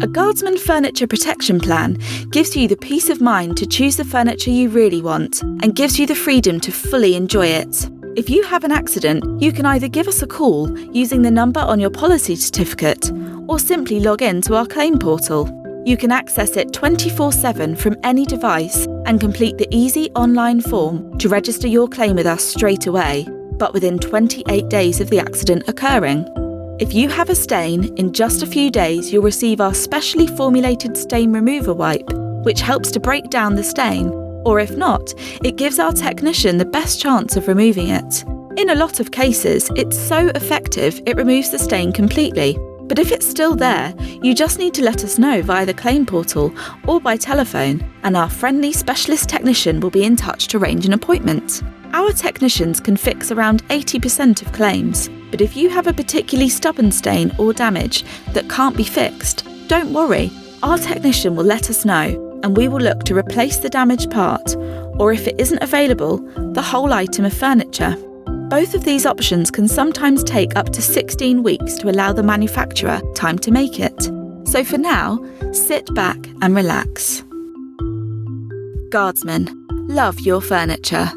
A Guardsman furniture protection plan gives you the peace of mind to choose the furniture you really want and gives you the freedom to fully enjoy it. If you have an accident, you can either give us a call using the number on your policy certificate or simply log in to our claim portal. You can access it 24/7 from any device and complete the easy online form to register your claim with us straight away, but within 28 days of the accident occurring. If you have a stain, in just a few days you'll receive our specially formulated stain remover wipe, which helps to break down the stain, or if not, it gives our technician the best chance of removing it. In a lot of cases, it's so effective it removes the stain completely. But if it's still there, you just need to let us know via the claim portal or by telephone, and our friendly specialist technician will be in touch to arrange an appointment. Our technicians can fix around 80% of claims, but if you have a particularly stubborn stain or damage that can't be fixed, don't worry. Our technician will let us know, and we will look to replace the damaged part, or if it isn't available, the whole item of furniture. Both of these options can sometimes take up to 16 weeks to allow the manufacturer time to make it. So for now, sit back and relax. Guardsman, love your furniture.